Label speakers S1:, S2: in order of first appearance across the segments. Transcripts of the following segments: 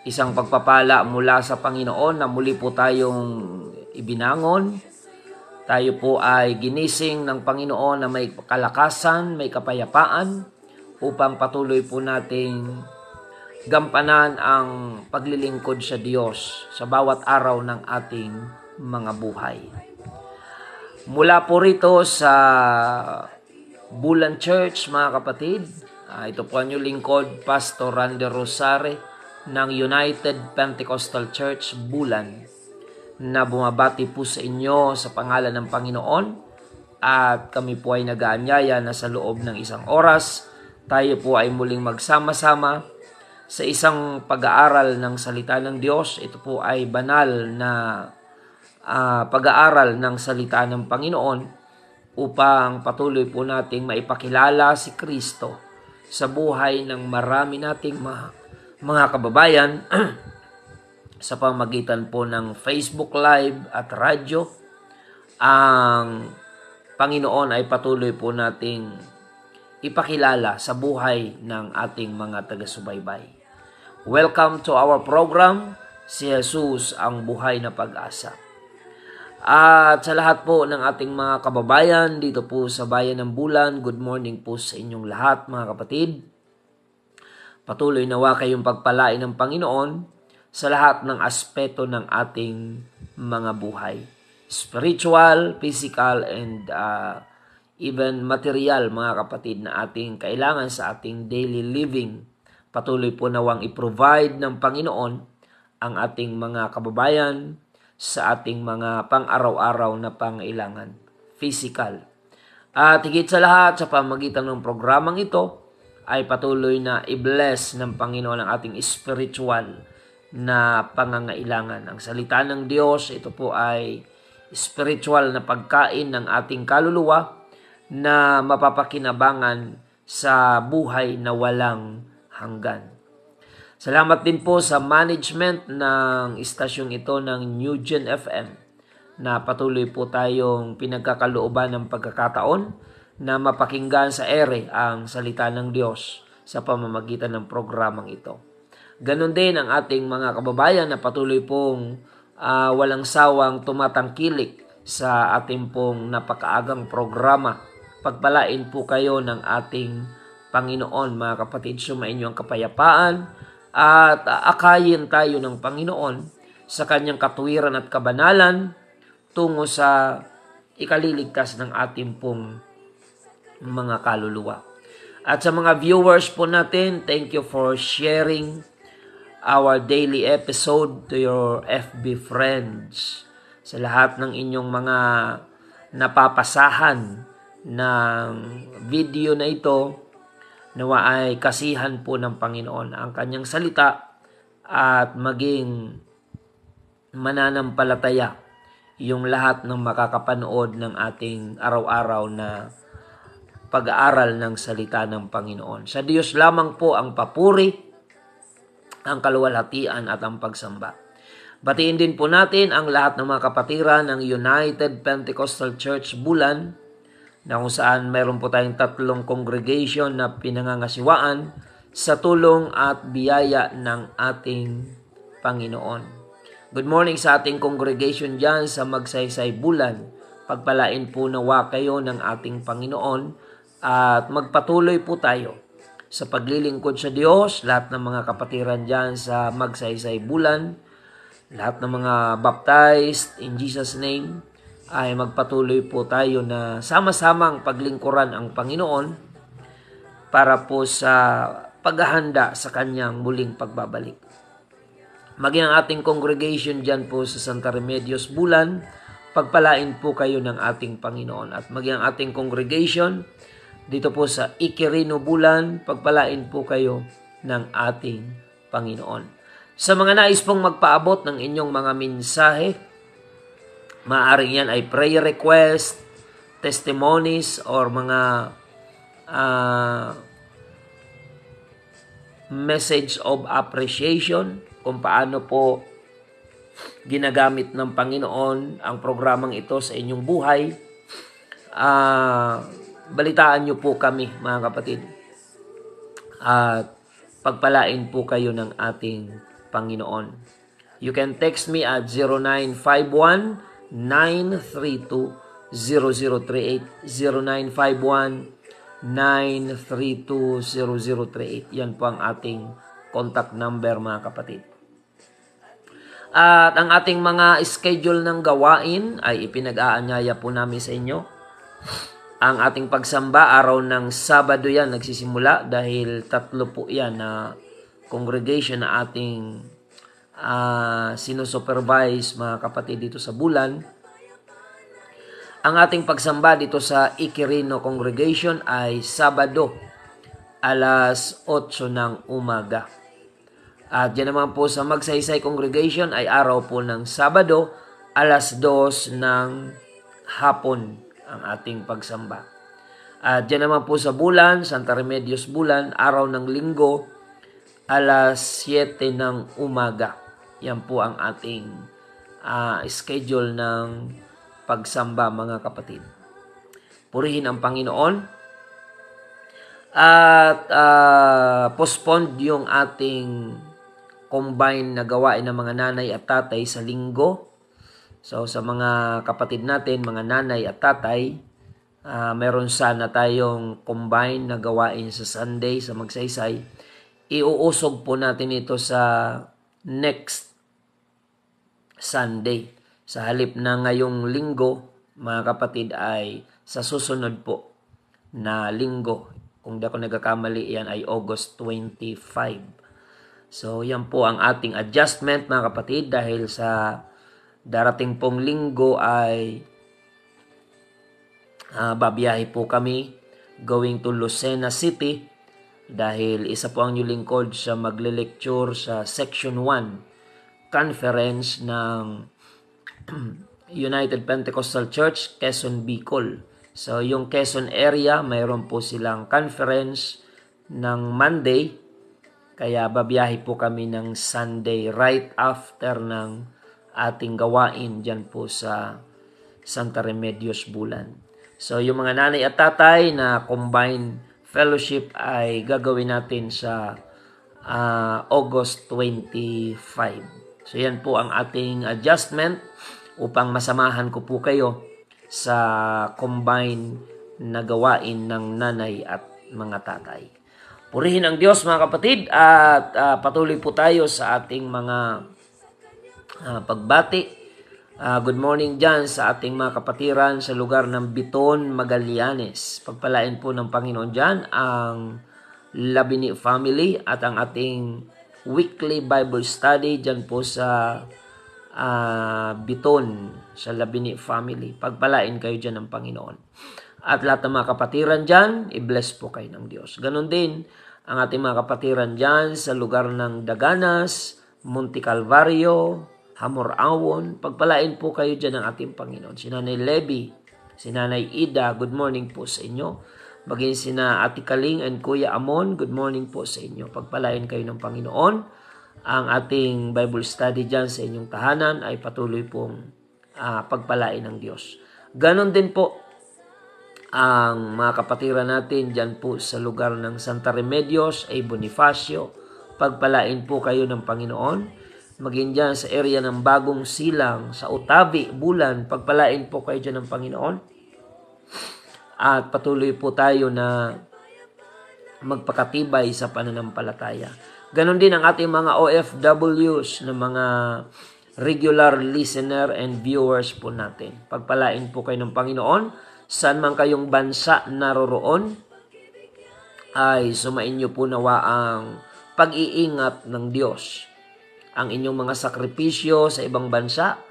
S1: Isang pagpapala mula sa Panginoon na muli po tayong ibinangon. Tayo po ay ginising ng Panginoon na may kalakasan, may kapayapaan upang patuloy po nating gampanan ang paglilingkod sa Diyos sa bawat araw ng ating mga buhay. Mula po rito sa Bulan Church, mga kapatid, ito po ang inyong lingkod, Pastor Randy Rosare ng United Pentecostal Church, Bulan, na bumabati po sa inyo sa pangalan ng Panginoon, at kami po ay nag-aanyaya na sa loob ng isang oras, tayo po ay muling magsama-sama sa isang pag-aaral ng salita ng Diyos. Ito po ay banal na pag-aaral ng salita ng Panginoon upang patuloy po nating maipakilala si Kristo sa buhay ng marami nating mga kababayan sa pamamagitan po ng Facebook Live at radyo. Ang Panginoon ay patuloy po nating ipakilala sa buhay ng ating mga taga-subaybay. Welcome to our program, Si Jesus ang Buhay na Pag-asa. At sa lahat po ng ating mga kababayan dito po sa Bayan ng Bulan, good morning po sa inyong lahat, mga kapatid. Patuloy nawa kayong pagpalain ng Panginoon sa lahat ng aspeto ng ating mga buhay. Spiritual, physical, and even material, mga kapatid, na ating kailangan sa ating daily living. Patuloy po nawang i-provide ng Panginoon ang ating mga kababayan sa ating mga pang-araw-araw na pangailangan. Physical. At higit sa lahat, sa pamagitan ng programang ito, ay patuloy na i-bless ng Panginoon ang ating spiritual na pangangailangan. Ang salita ng Diyos, ito po ay spiritual na pagkain ng ating kaluluwa na mapapakinabangan sa buhay na walang hanggan. Salamat din po sa management ng istasyong ito ng New Gen FM na patuloy po tayong pinagkakalooban ng pagkakataon na mapakinggan sa ere ang salita ng Diyos sa pamamagitan ng programang ito. Ganon din ang ating mga kababayan na patuloy pong walang sawang tumatangkilik sa ating pong napakaagang programa. Pagpalain po kayo ng ating Panginoon, mga kapatid. Sumainyo ang kapayapaan at akayin tayo ng Panginoon sa kanyang katuwiran at kabanalan tungo sa ikaliligtas ng ating pong mga kaluluwa. At sa mga viewers po natin, thank you for sharing our daily episode to your FB friends. Sa lahat ng inyong mga napapasahan ng video na ito, nawa ay kasihan po ng Panginoon ang kanyang salita at maging mananampalataya yung lahat ng makakapanood ng ating araw-araw na pag-aaral ng salita ng Panginoon. Sa Diyos lamang po ang papuri, ang kaluwalhatian at ang pagsamba. Batiin din po natin ang lahat ng mga kapatiran ng United Pentecostal Church Bulan, na kung saan mayroon po tayong 3 congregation na pinangangasiwaan sa tulong at biyaya ng ating Panginoon. Good morning sa ating congregation dyan sa Magsaysay Bulan. Pagpalain po nawa kayo ng ating Panginoon at magpatuloy po tayo sa paglilingkod sa Diyos. Lahat ng mga kapatiran dyan sa Magsaysay Bulan, lahat ng mga baptized in Jesus' name, ay magpatuloy po tayo na sama-samang paglingkuran ang Panginoon para po sa paghahanda sa kanyang muling pagbabalik. Maging ang ating congregation dyan po sa Santa Remedios Bulan, pagpalain po kayo ng ating Panginoon. At maging ang ating congregation dito po sa Iquirino Bulan, pagpalain po kayo ng ating Panginoon. Sa mga nais pong magpaabot ng inyong mga mensahe, maaaring yan ay prayer request, testimonies, or mga message of appreciation kung paano po ginagamit ng Panginoon ang programang ito sa inyong buhay. Balitaan nyo po kami, mga kapatid, at pagpalain po kayo ng ating Panginoon. You can text me at 0951-932-0038. 0951-932-0038. Yan po ang ating contact number, mga kapatid. At ang ating mga schedule ng gawain ay ipinag-aanyaya po namin sa inyo. Ang ating pagsamba, araw ng Sabado yan nagsisimula dahil 3 po yan na congregation na ating sinusupervise, mga kapatid, dito sa Bulan. Ang ating pagsamba dito sa Iquirino Congregation ay Sabado, alas 8 ng umaga. At yan naman po sa Magsaysay Congregation ay araw po ng Sabado, alas 2 ng hapon ang ating pagsamba. At yan naman po sa Bulan, Santa Remedios Bulan, araw ng Linggo, alas 7 ng umaga. Yan po ang ating schedule ng pagsamba, mga kapatid. Purihin ang Panginoon. At postponed yung ating combine na gawain ng mga nanay at tatay sa linggo. So sa mga kapatid natin, mga nanay at tatay, meron sana tayong combine na gawain sa Sunday, sa Magsaysay. Iuusog po natin ito sa next Sunday. Sa halip na ngayong linggo, mga kapatid, ay sa susunod po na linggo. Kung di ako nagkakamali, yan ay August 25. So yan po ang ating adjustment, mga kapatid, dahil sa darating pong linggo ay babiyahe po kami going to Lucena City dahil isa po ang new lingkod sa magle-lecture sa Section 1 conference ng United Pentecostal Church, Quezon, Bicol. So yung Quezon area, mayroon po silang conference ng Monday, kaya babiyahe po kami ng Sunday right after ng ating gawain dyan po sa Santa Remedios Bulan. So yung mga nanay at tatay na combined fellowship ay gagawin natin sa August 25. So yan po ang ating adjustment upang masamahan ko po kayo sa combined na gawain ng nanay at mga tatay. Purihin ang Diyos, mga kapatid, at patuloy po tayo sa ating mga pagbati. Good morning dyan sa ating mga kapatiran sa lugar ng Biton, Magallanes. Pagpalain po ng Panginoon dyan ang Labini family at ang ating weekly Bible study dyan po sa Biton, sa Labini family. Pagpalain kayo dyan ng Panginoon. At lahat ng mga kapatiran dyan, i-bless po kayo ng Diyos. Ganon din ang ating mga kapatiran dyan sa lugar ng Daganas, Monte Calvario, Hamor-Awon. Pagpalain po kayo dyan ng ating Panginoon. Si Nanay Levy, si Nanay Ida, good morning po sa inyo. Maging sina Ate Kaling and Kuya Amon, good morning po sa inyo. Pagpalain kayo ng Panginoon. Ang ating Bible study dyan sa inyong tahanan ay patuloy pong pagpalain ng Diyos. Ganon din po ang mga kapatiran natin dyan po sa lugar ng Santa Remedios ay Bonifacio. Pagpalain po kayo ng Panginoon. Maging dyan sa area ng Bagong Silang, sa Utabi, Bulan, pagpalain po kayo dyan ng Panginoon. At patuloy po tayo na magpakatibay sa pananampalataya. Ganon din ang ating mga OFWs na mga regular listener and viewers po natin. Pagpalain po kayo ng Panginoon. Saan man kayong bansa naroroon, ay sumainyo po nawa ang pag-iingat ng Diyos. Ang inyong mga sakripisyo sa ibang bansa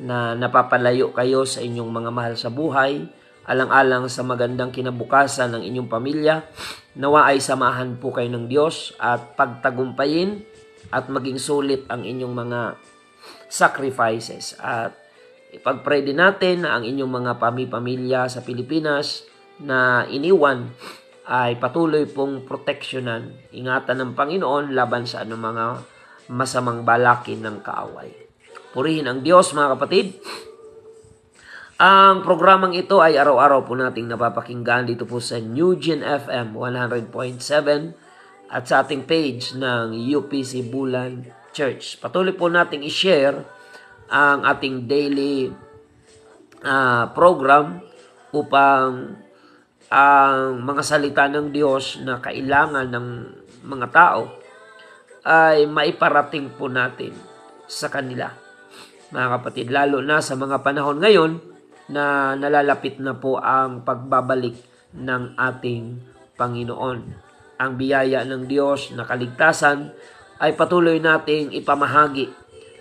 S1: na napapalayo kayo sa inyong mga mahal sa buhay, alang-alang sa magandang kinabukasan ng inyong pamilya, nawa ay samahan po kayo ng Diyos at pagtagumpayin at maging sulit ang inyong mga sacrifices. At ipag-pray din natin na ang inyong mga pamilya sa Pilipinas na iniwan ay patuloy pong proteksyonan, ingatan ng Panginoon laban sa anumang mga masamang balakin ng kaaway. Purihin ang Diyos, mga kapatid. Ang programang ito ay araw-araw po nating napapakinggan dito po sa New Gen FM 100.7 at sa ating page ng UPC Bulan Church. Patuloy po nating i-share ang ating daily program upang ang mga salita ng Diyos na kailangan ng mga tao ay maiparating po natin sa kanila. Mga kapatid, lalo na sa mga panahon ngayon na nalalapit na po ang pagbabalik ng ating Panginoon. Ang biyaya ng Diyos na kaligtasan ay patuloy nating ipamahagi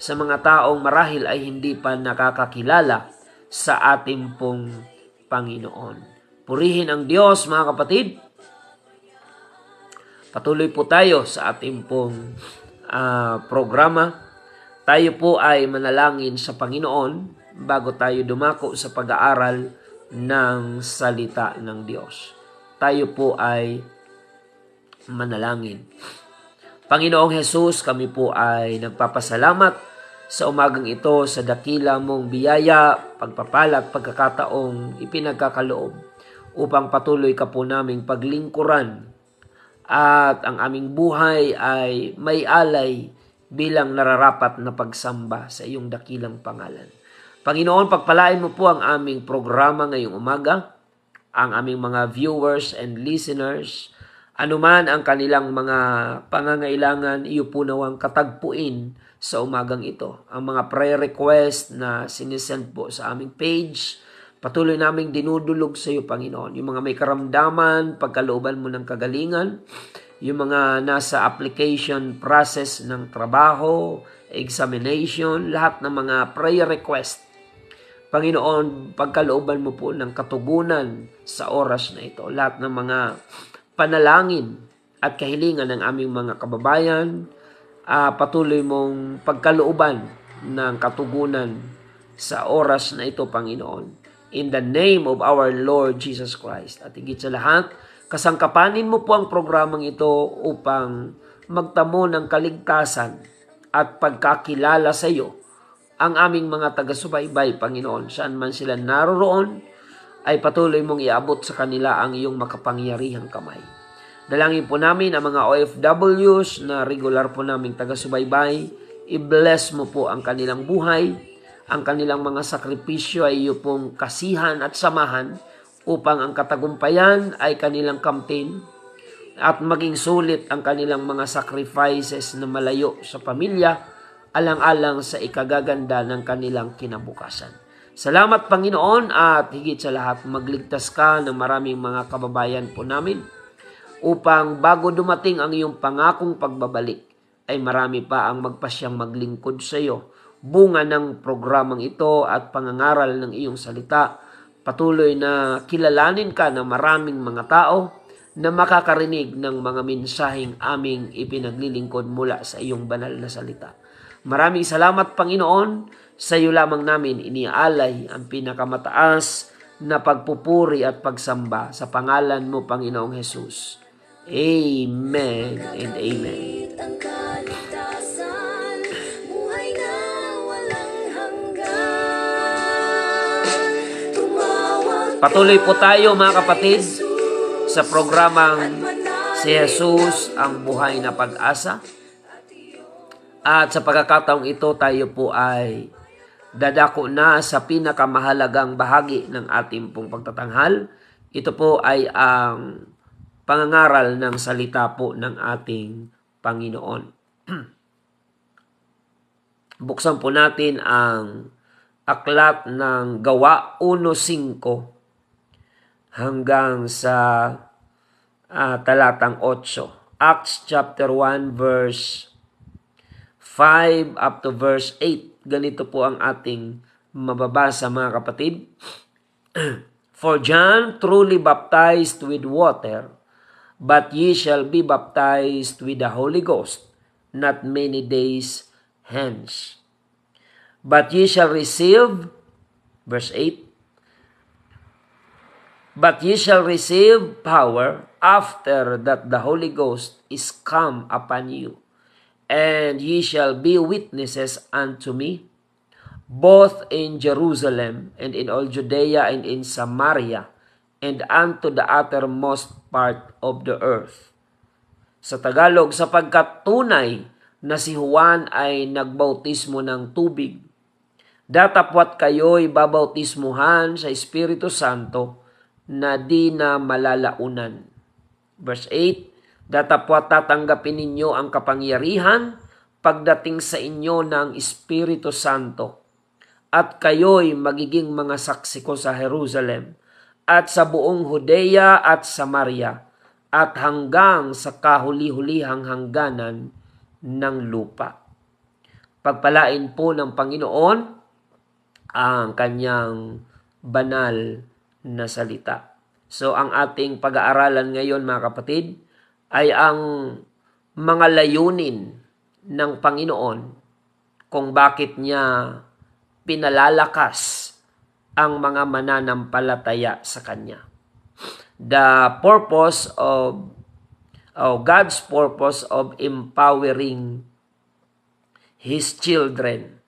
S1: sa mga taong marahil ay hindi pa nakakakilala sa ating pong Panginoon. Purihin ang Diyos, mga kapatid. Patuloy po tayo sa ating pong programa. Tayo po ay manalangin sa Panginoon bago tayo dumako sa pag-aaral ng salita ng Diyos. Tayo po ay manalangin. Panginoong Hesus, kami po ay nagpapasalamat sa umagang ito sa dakila mong biyaya, pagpapala at pagkakataong ipinagkakaloob upang patuloy ka po naming paglingkuran at ang aming buhay ay may alay bilang nararapat na pagsamba sa iyong dakilang pangalan. Panginoon, pagpalain mo po ang aming programa ngayong umaga, ang aming mga viewers and listeners, anuman ang kanilang mga pangangailangan, iyo po nawang katagpuin sa umagang ito. Ang mga prayer request na sinisend po sa aming page, patuloy naming dinudulog sa iyo, Panginoon. Yung mga may karamdaman, pagkalooban mo ng kagalingan, yung mga nasa application process ng trabaho, examination, lahat ng mga prayer request. Panginoon, pagkalooban mo po ng katugunan sa oras na ito. Lahat ng mga panalangin at kahilingan ng aming mga kababayan, patuloy mong pagkalooban ng katugunan sa oras na ito, Panginoon. In the name of our Lord Jesus Christ. At higit sa lahat, kasangkapanin mo po ang programang ito upang magtamo ng kaligtasan at pagkakilala sa iyo ang aming mga taga-subaybay, Panginoon. Saan man sila naroroon, ay patuloy mong iabot sa kanila ang iyong makapangyarihang kamay. Dalangin po namin ang mga OFWs na regular po naming taga-subaybay. I-bless mo po ang kanilang buhay, ang kanilang mga sakripisyo ay iyo pong kasihan at samahan upang ang katagumpayan ay kanilang kamtin at maging sulit ang kanilang mga sacrifices na malayo sa pamilya, alang-alang sa ikagaganda ng kanilang kinabukasan. Salamat, Panginoon, at higit sa lahat, magligtas ka ng maraming mga kababayan po namin upang bago dumating ang iyong pangakong pagbabalik, ay marami pa ang magpasyang maglingkod sa iyo. Bunga ng programang ito at pangangaral ng iyong salita, patuloy na kilalanin ka ng maraming mga tao na makakarinig ng mga mensaheng aming ipinaglilingkod mula sa iyong banal na salita. Maraming salamat, Panginoon. Sa iyo lamang namin iniaalay ang pinakamataas na pagpupuri at pagsamba sa pangalan mo, Panginoong Hesus. Amen and amen. Patuloy po tayo, mga kapatid, sa programang Si Jesus ang Buhay na Pag-asa. At sa pagkakataong ito, tayo po ay dadako na sa pinakamahalagang bahagi ng ating pong pagtatanghal. Ito po ay ang pangangaral ng salita po ng ating Panginoon. Buksan po natin ang aklat ng Gawa 1:5 hanggang sa talatang 8. Acts chapter 1 verse 5 up to verse 8. Ganito po ang ating mababasa, mga kapatid. For John truly baptized with water, but ye shall be baptized with the Holy Ghost not many days hence. But ye shall receive, verse 8, but ye shall receive power after that the Holy Ghost is come upon you. And ye shall be witnesses unto me, both in Jerusalem, and in all Judea, and in Samaria, and unto the uttermost part of the earth. Sa Tagalog, sapagkat tunay na si Juan ay nagbautismo ng tubig. Datapwat kayo'y babautismuhan sa Espiritu Santo na di na malalaunan. Verse 8, datapwat tatanggapin ninyo ang kapangyarihan pagdating sa inyo ng Espiritu Santo. At kayo'y magiging mga saksi ko sa Jerusalem at sa buong Judea at Samaria at hanggang sa kahuli-hulihang hangganan ng lupa. Pagpalain po ng Panginoon ang kanyang banal na salita. So ang ating pag-aaralan ngayon mga kapatid ay ang mga layunin ng Panginoon kung bakit niya pinalalakas ang mga mananampalataya sa Kanya. The purpose of God's purpose of empowering His children.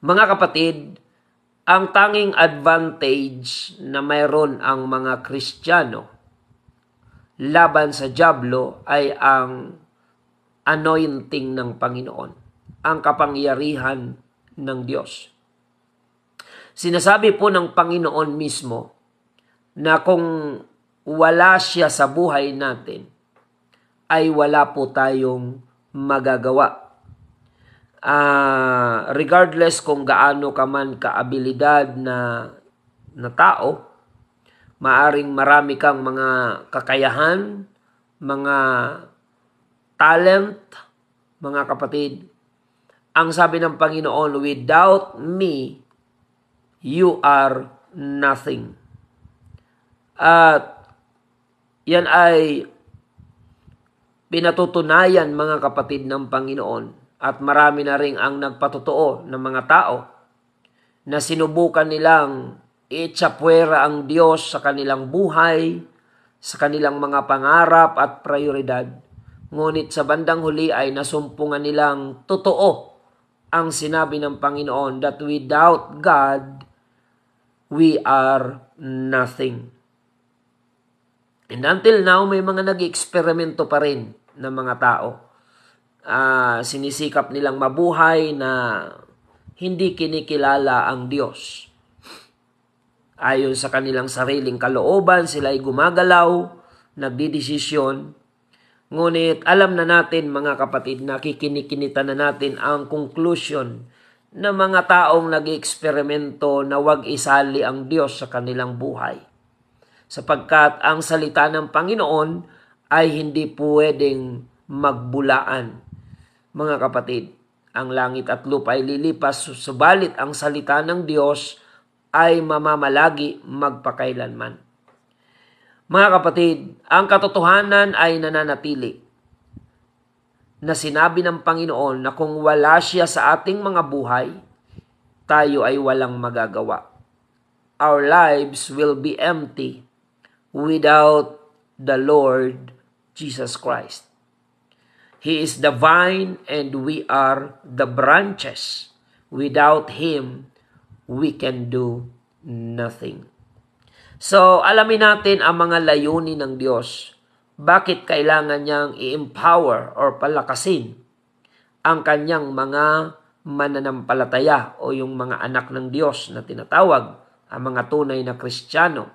S1: Mga kapatid, ang tanging advantage na mayroon ang mga Kristiyano laban sa dyablo ay ang anointing ng Panginoon, ang kapangyarihan ng Diyos. Sinasabi po ng Panginoon mismo na kung wala siya sa buhay natin, ay wala po tayong magagawa. Regardless kung gaano ka man kaabilidad na tao, maaring marami kang mga kakayahan, mga talent, mga kapatid. Ang sabi ng Panginoon, without me, you are nothing. At yan ay pinatutunayan mga kapatid ng Panginoon. At marami na rin ang nagpatotoo ng mga tao na sinubukan nilang itsapwera ang Diyos sa kanilang buhay, sa kanilang mga pangarap at prioridad. Ngunit sa bandang huli ay nasumpungan nilang totoo ang sinabi ng Panginoon that without God, we are nothing. And until now, may mga nag-eksperimento pa rin ng mga tao. Sinisikap nilang mabuhay na hindi kinikilala ang Diyos. Ayon sa kanilang sariling kalooban, sila ay gumagalaw, nagdidesisyon. Ngunit alam na natin mga kapatid, nakikinikinita na natin ang conclusion ng mga taong nag-eksperimento na wag isali ang Diyos sa kanilang buhay. Sapagkat ang salita ng Panginoon ay hindi pwedeng magbulaan. Mga kapatid, ang langit at lupa ay lilipas, subalit ang salita ng Diyos ay mamamalagi magpakailanman. Mga kapatid, ang katotohanan ay nananatili na sinabi ng Panginoon na kung wala siya sa ating mga buhay, tayo ay walang magagawa. Our lives will be empty without the Lord Jesus Christ. He is the vine and we are the branches. Without Him, we can do nothing. So, alamin natin ang mga layunin ng Diyos. Bakit kailangan niyang i-empower or palakasin ang kanyang mga mananampalataya o yung mga anak ng Diyos na tinatawag ang mga tunay na Kristiyano?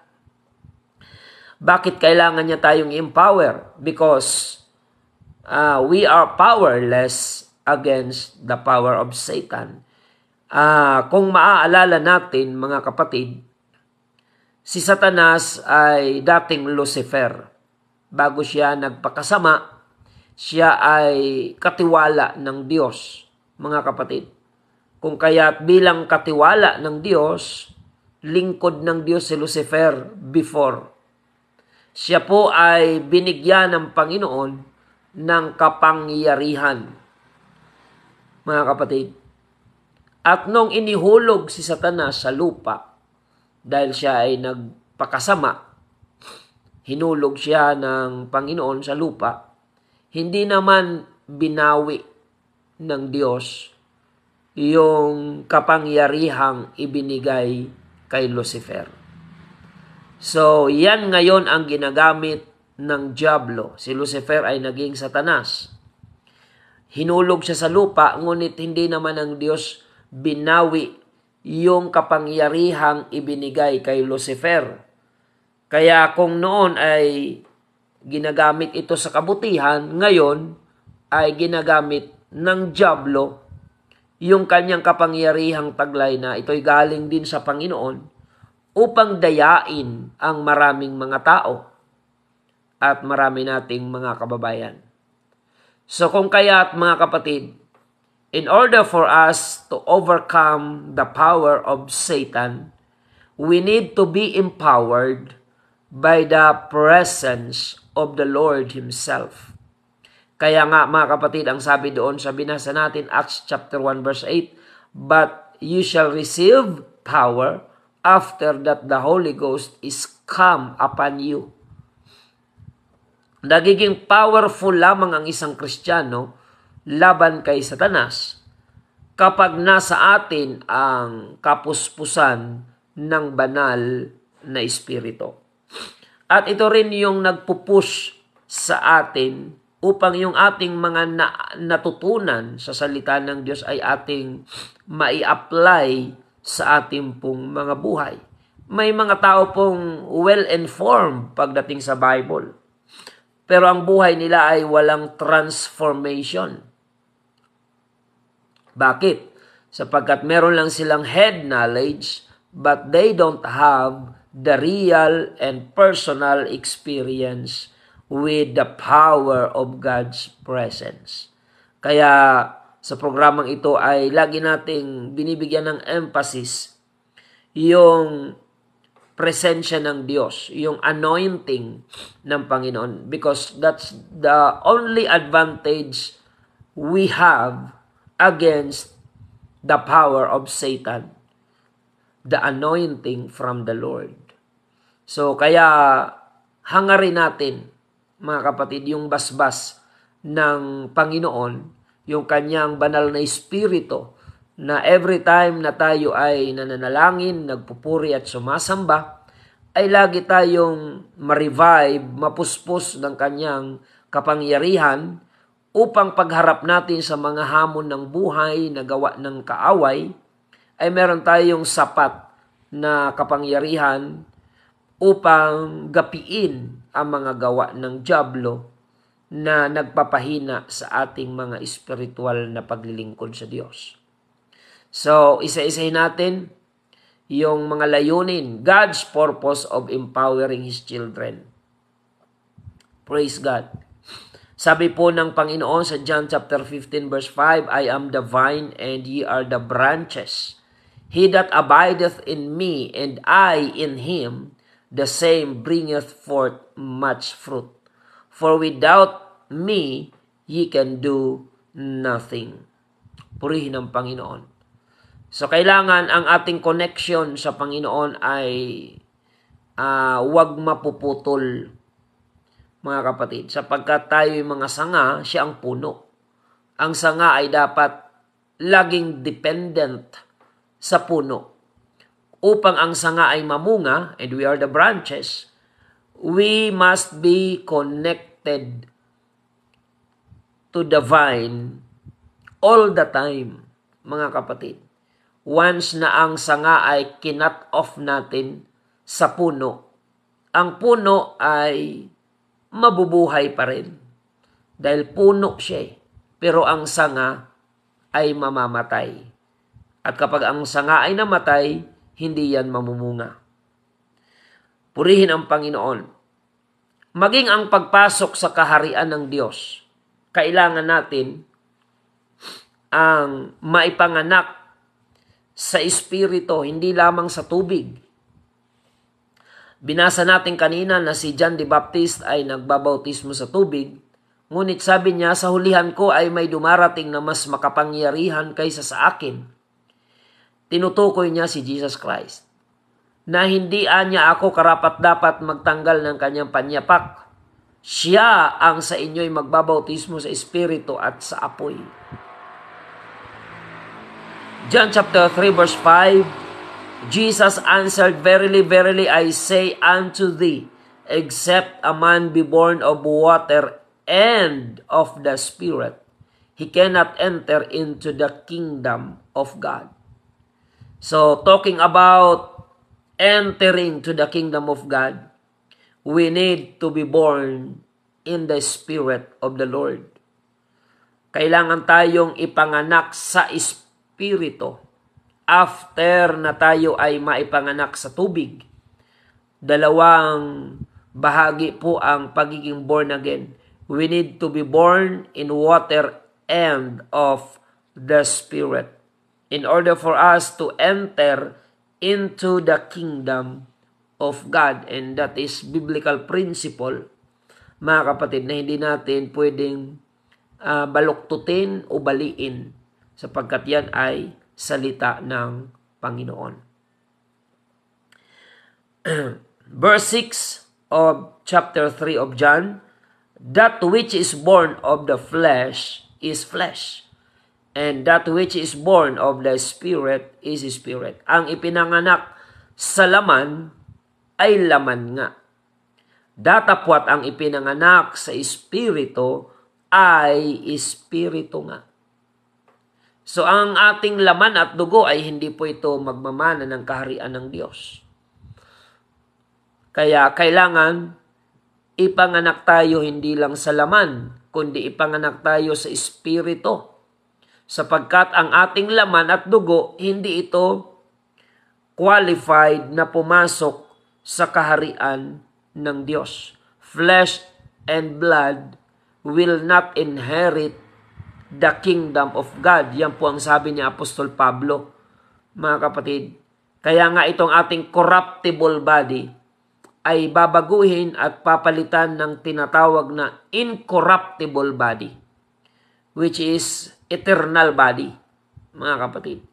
S1: Bakit kailangan niya tayong i-empower? Because we are powerless against the power of Satan. Kung maaalala natin, mga kapatid, si Satanas ay dating Lucifer. Bago siya nagpakasama, siya ay katiwala ng Diyos, mga kapatid. Kung kaya't bilang katiwala ng Diyos, lingkod ng Diyos si Lucifer before. Siya po ay binigyan ng Panginoon ng kapangyarihan, mga kapatid. At nung inihulog si Satanas sa lupa, dahil siya ay nagpakasama, hinulog siya ng Panginoon sa lupa, hindi naman binawi ng Diyos yung kapangyarihang ibinigay kay Lucifer. So, yan ngayon ang ginagamit ng dyablo. Si Lucifer ay naging Satanas. hinulog siya sa lupa, ngunit hindi naman ng Diyos binawi yung kapangyarihang ibinigay kay Lucifer. Kaya kung noon ay ginagamit ito sa kabutihan, ngayon ay ginagamit ng dyablo yung kanyang kapangyarihang taglay na ito'y galing din sa Panginoon upang dayain ang maraming mga tao at marami nating mga kababayan. So kung kaya't mga kapatid, in order for us to overcome the power of Satan, we need to be empowered by the presence of the Lord Himself. Kaya nga mga kapatid, ang sabi doon sa binasa natin, Acts chapter 1 verse 8, "But you shall receive power after that the Holy Ghost is come upon you." Nagiging powerful lamang ang isang Kristiyano laban kay Satanas kapag nasa atin ang kapuspusan ng banal na Espiritu. At ito rin yung nagpupush sa atin upang yung ating mga natutunan sa salita ng Diyos ay ating mai-apply sa ating pong mga buhay. May mga tao pong well-informed pagdating sa Bible, pero ang buhay nila ay walang transformation. Bakit? Sapagkat meron lang silang head knowledge, but they don't have the real and personal experience with the power of God's presence. Kaya sa programang ito ay lagi nating binibigyan ng emphasis yung presensya ng Diyos, yung anointing ng Panginoon, because that's the only advantage we have against the power of Satan, the anointing from the Lord. So kaya hangarin natin mga kapatid, yung basbas ng Panginoon, yung kanyang banal na Espiritu, na every time na tayo ay nananalangin, nagpupuri at sumasamba, ay lagi tayong ma-revive, mapuspos ng kanyang kapangyarihan upang pagharap natin sa mga hamon ng buhay na gawa ng kaaway, ay meron tayong sapat na kapangyarihan upang gapiin ang mga gawa ng dyablo na nagpapahina sa ating mga espiritual na paglilingkod sa Diyos. So, isa-isahin natin yung mga layunin, God's purpose of empowering His children. Praise God. Sabi po ng Panginoon sa John chapter 15 verse 5, "I am the vine and ye are the branches. He that abideth in me and I in him, the same bringeth forth much fruit. For without me, ye can do nothing." Purihin ang Panginoon. So, kailangan ang ating connection sa Panginoon ay huwag mapuputol, mga kapatid. Sapagkat tayo yung mga sanga, siya ang puno. Ang sanga ay dapat laging dependent sa puno. Upang ang sanga ay mamunga, and we are the branches, we must be connected to the vine all the time, mga kapatid. Once na ang sanga ay kinut off natin sa puno, ang puno ay mabubuhay pa rin. Dahil puno siya, pero ang sanga ay mamamatay. At kapag ang sanga ay namatay, hindi yan mamumunga. Purihin ang Panginoon. Maging ang pagpasok sa kaharian ng Diyos, kailangan natin ang maipanganak sa Espiritu, hindi lamang sa tubig. Binasa natin kanina na si John the Baptist ay nagbabautismo sa tubig, ngunit sabi niya, "Sa hulihan ko ay may dumarating na mas makapangyarihan kaysa sa akin." Tinutukoy niya si Jesus Christ, na hindi niya ako karapat-dapat magtanggal ng kanyang panyapak. Siya ang sa inyo'y magbabautismo sa Espiritu at sa apoy. John chapter 3 verse 5, Jesus answered, "Verily, verily, I say unto thee, except a man be born of water and of the Spirit, he cannot enter into the kingdom of God. So, talking about entering to the kingdom of God, we need to be born in the Spirit of the Lord. Kailangan tayong ipanganak sa Espiritu after na tayo ay maipanganak sa tubig. Dalawang bahagi po ang pagiging born again. We need to be born in water and of the Spirit in order for us to enter into the kingdom of God. And that is biblical principle, mga kapatid, na hindi natin pwedeng baluktutin o baliin sapagkat yan ay salita ng Panginoon. Verse 6 of chapter 3 of John, that which is born of the flesh is flesh, and that which is born of the Spirit is Spirit. Ang ipinanganak sa laman ay laman nga. Datapwat ang ipinanganak sa Espiritu ay Espiritu nga. So ang ating laman at dugo ay hindi po ito magmamana ng kaharian ng Diyos. Kaya kailangan ipanganak tayo hindi lang sa laman, kundi ipanganak tayo sa Espiritu. Sapagkat ang ating laman at dugo, hindi ito qualified na pumasok sa kaharian ng Diyos. Flesh and blood will not inherit the kingdom of God. Yan po ang sabi ni Apostol Pablo, mga kapatid. Kaya nga itong ating corruptible body ay babaguhin at papalitan ng tinatawag na incorruptible body, which is eternal body, mga kapatid.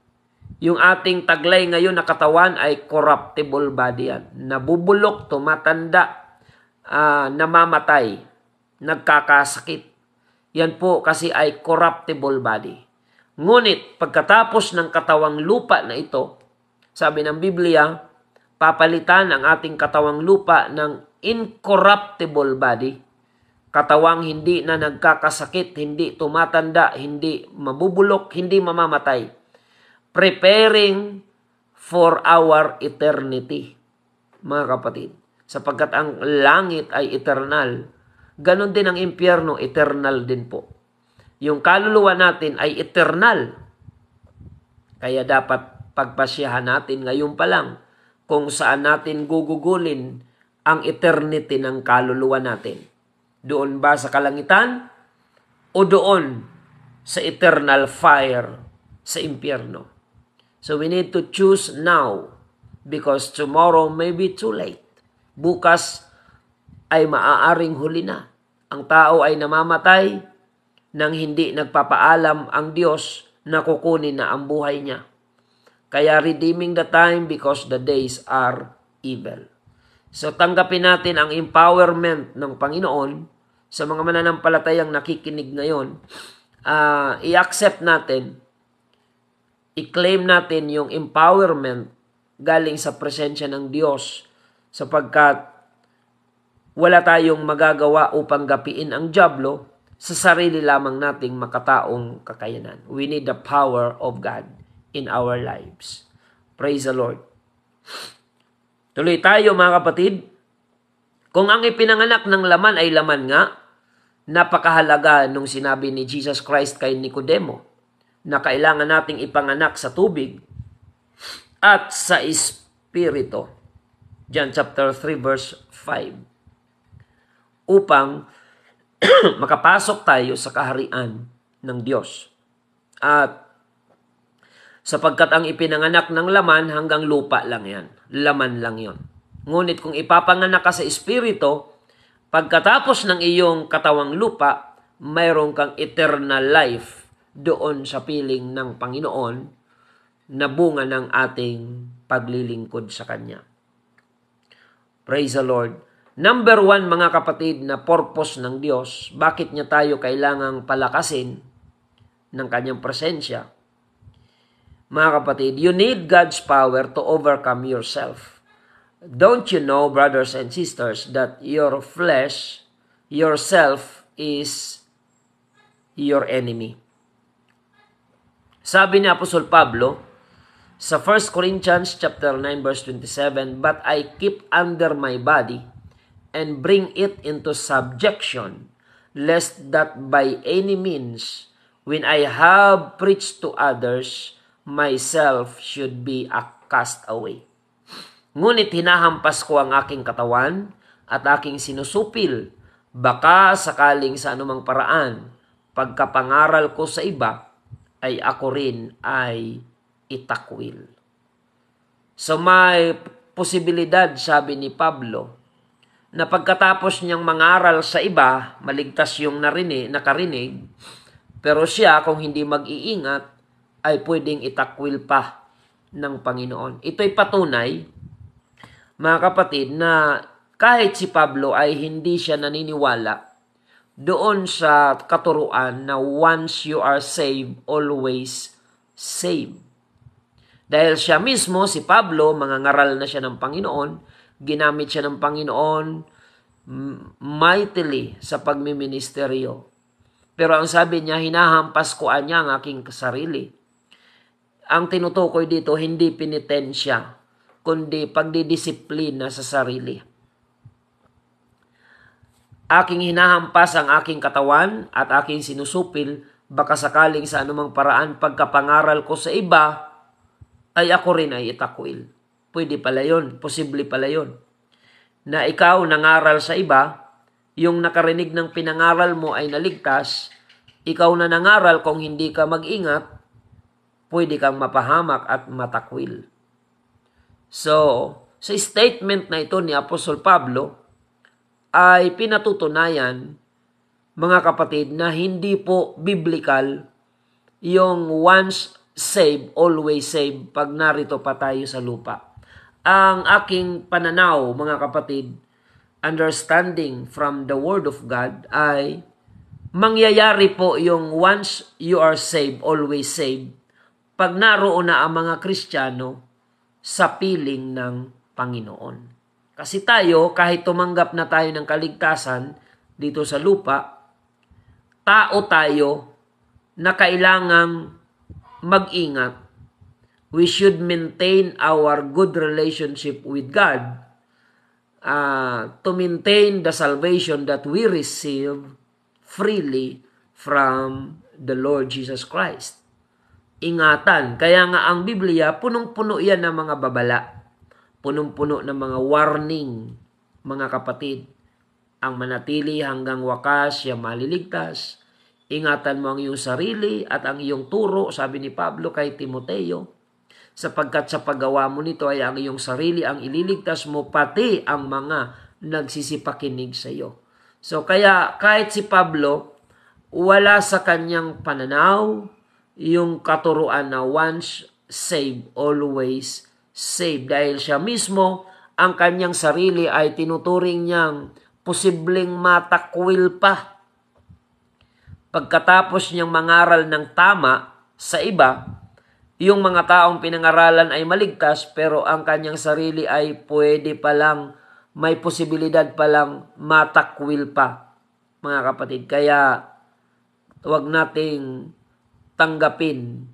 S1: Yung ating taglay ngayon na katawan ay corruptible body yan. Nabubulok, tumatanda, namamatay, nagkakasakit. Yan po kasi ay corruptible body. Ngunit pagkatapos ng katawang lupa na ito, sabi ng Biblia, papalitan ang ating katawang lupa ng incorruptible body. Katawang hindi na nagkakasakit, hindi tumatanda, hindi mabubulok, hindi mamamatay. Preparing for our eternity, mga kapatid. Sapagkat ang langit ay eternal, ganon din ang impyerno, eternal din po. Yung kaluluwa natin ay eternal. Kaya dapat pagpasyahan natin ngayon pa lang kung saan natin gugugulin ang eternity ng kaluluwa natin. Doon ba sa kalangitan o doon sa eternal fire sa impyerno? So we need to choose now because tomorrow may be too late. Bukas ay maaaring huli na. Ang tao ay namamatay nang hindi nagpapaalam ang Diyos na kukunin na ang buhay niya. Kaya redeeming the time because the days are evil. So tanggapin natin ang empowerment ng Panginoon sa mga mananampalatayang nakikinig ngayon. I-accept natin, i-claim natin yung empowerment galing sa presensya ng Diyos sapagkat wala tayong magagawa upang gapiin ang dyablo sa sarili lamang nating makataong kakayanan. We need the power of God in our lives. Praise the Lord. Tuloy tayo mga kapatid. Kung ang ipinanganak ng laman ay laman nga, napakahalaga nung sinabi ni Jesus Christ kay Nicodemo na kailangan nating ipanganak sa tubig at sa Espiritu. John chapter 3 verse 5. Upang makapasok tayo sa kaharian ng Diyos. At sapagkat ang ipinanganak ng laman hanggang lupa lang yan. Laman lang yon. Ngunit kung ipapanganak ka sa Espiritu, pagkatapos ng iyong katawang lupa, mayroon kang eternal life doon sa piling ng Panginoon na bunga ng ating paglilingkod sa Kanya. Praise the Lord. Number 1, mga kapatid, na purpose ng Diyos, bakit niya tayo kailangang palakasin ng Kanyang presensya? Mga kapatid, you need God's power to overcome yourself. Don't you know, brothers and sisters, that yourself is your enemy? Sabi ni Apostol Pablo sa 1 Corinthians chapter 9 verse 27, "But I keep under my body and bring it into subjection, lest that by any means, when I have preached to others, myself should be a castaway. Ngunit hinahampas ko ang aking katawan at aking sinusupil, baka sakaling sa anumang paraan, pagkapangaral ko sa iba, ay ako rin ay itakwil." So may posibilidad, sabi ni Pablo, na pagkatapos niyang mangaral sa iba, maligtas yung nakarinig, pero siya kung hindi mag-iingat, ay pwedeng itakwil pa ng Panginoon. Ito'y patunay, mga kapatid, na kahit si Pablo ay hindi siya naniniwala doon sa katuruan na once you are saved, always saved. Dahil siya mismo, si Pablo, mangangaral na siya ng Panginoon, ginamit siya ng Panginoon mightily sa pagmiministeryo. Pero ang sabi niya, hinahampas ko niya ang aking sarili. Ang tinutukoy dito, hindi penitensya, kundi pagdidisiplina sa sarili. Aking hinahampas ang aking katawan at aking sinusupil, baka sakaling sa anumang paraan pagkapangaral ko sa iba, ay ako rin ay itakwil. Pwede pala yun, posible pala yun. Na ikaw nangaral sa iba, yung nakarinig ng pinangaral mo ay naligtas, ikaw na nangaral kung hindi ka mag-ingat, pwede kang mapahamak at matakwil. So, sa statement na ito ni Apostol Pablo, ay pinatutunayan, mga kapatid, na hindi po biblical yung once saved, always saved pag narito pa tayo sa lupa. Ang aking pananaw, mga kapatid, understanding from the Word of God ay mangyayari po yung once you are saved, always saved pag naroon na ang mga Kristiyano sa piling ng Panginoon. Kasi tayo, kahit tumanggap na tayo ng kaligtasan dito sa lupa, tao tayo na kailangang mag-ingat. We should maintain our good relationship with God to maintain the salvation that we receive freely from the Lord Jesus Christ. Ingatan. Kaya nga ang Biblia, punong-puno yan ng mga babala. Punong-puno ng mga warning, mga kapatid. Ang manatili hanggang wakas, siya maliligtas. Ingatan mo ang iyong sarili at ang iyong turo, sabi ni Pablo kay Timoteo, sapagkat sa paggawa mo nito ay ang iyong sarili ang ililigtas mo, pati ang mga nagsisipakinig sa iyo. So kaya kahit si Pablo, wala sa kanyang pananaw yung katuruan na once saved, always saved. Dahil siya mismo, ang kanyang sarili ay tinuturing niyang posibleng matakwil pa. Pagkatapos niyang mangaral ng tama sa iba, yung mga taong pinangaralan ay maligtas, pero ang kanyang sarili ay pwede palang, may posibilidad palang matakwil pa, mga kapatid. Kaya, huwag nating tanggapin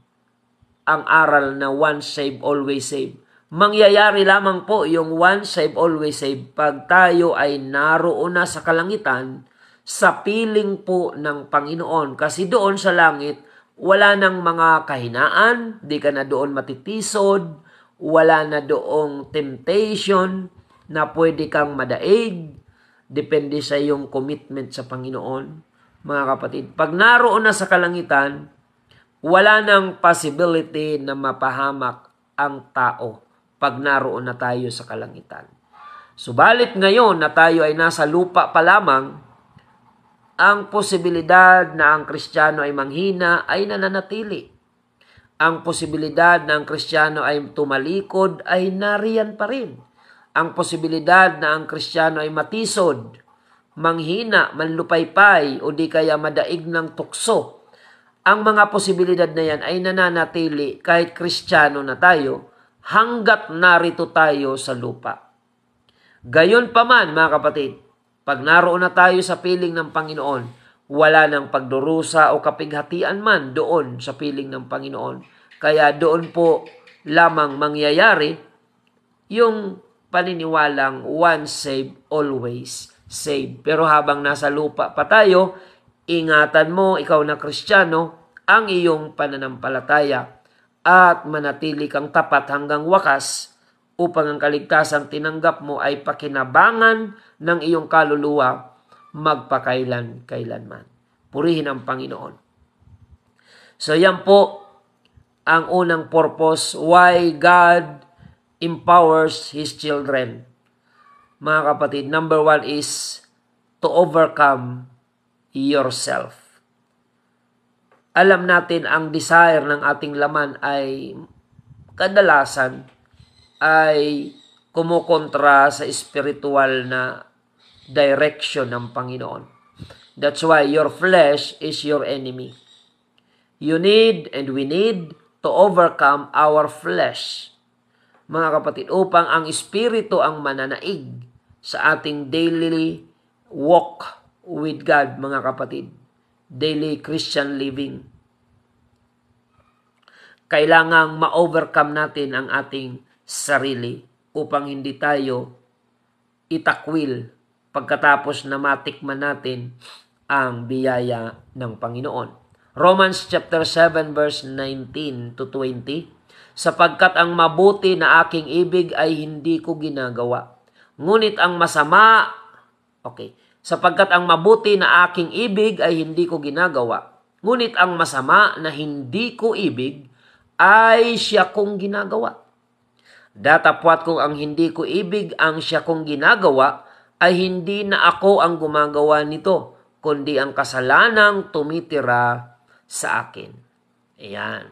S1: ang aral na once saved, always saved. Mangyayari lamang po yung once saved, always saved pag tayo ay naroon na sa kalangitan sa piling po ng Panginoon. Kasi doon sa langit, wala nang mga kahinaan, di ka na doon matitisod, wala na doong temptation na pwede kang madaig, depende sa iyong commitment sa Panginoon. Mga kapatid, pag naroon na sa kalangitan, wala nang possibility na mapahamak ang tao pag naroon na tayo sa kalangitan. Subalit ngayon na tayo ay nasa lupa pa lamang, ang posibilidad na ang Kristiyano ay manghina ay nananatili. Ang posibilidad na ang Kristiyano ay tumalikod ay nariyan pa rin. Ang posibilidad na ang Kristiyano ay matisod, manghina, manlupaypay, o di kaya madaig ng tukso. Ang mga posibilidad na yan ay nananatili kahit Kristiyano na tayo hanggat narito tayo sa lupa. Gayon pa man, mga kapatid, pag naroon na tayo sa piling ng Panginoon, wala nang pagdurusa o kapighatian man doon sa piling ng Panginoon. Kaya doon po lamang mangyayari yung paniniwalang once saved, always saved. Pero habang nasa lupa pa tayo, ingatan mo, ikaw na Kristiyano, ang iyong pananampalataya at manatili kang tapat hanggang wakas upang ang kaligtasang tinanggap mo ay pakinabangan ng iyong kaluluwa magpakailan-kailanman. Purihin ang Panginoon. So yan po ang unang purpose why God empowers His children. Mga kapatid, number 1 is to overcome yourself. Alam natin ang desire ng ating laman ay kadalasan ay kumukontra sa spiritual na direction ng Panginoon. That's why your flesh is your enemy. You need and we need to overcome our flesh. Mga kapatid, upang ang espiritu ang mananaig sa ating daily walk with God, mga kapatid. Daily Christian living. Kailangang ma-overcome natin ang ating sarili upang hindi tayo itakwil pagkatapos na matikman natin ang biyaya ng Panginoon. Romans chapter 7 verse 19 to 20. Sapagkat ang mabuti na aking ibig ay hindi ko ginagawa. Ngunit ang masama, sapagkat ang mabuti na aking ibig ay hindi ko ginagawa. Ngunit ang masama na hindi ko ibig ay siya kong ginagawa. Datapwat kung ang hindi ko ibig ang siya kong ginagawa, ay hindi na ako ang gumagawa nito, kundi ang kasalanang tumitira sa akin. Ayan.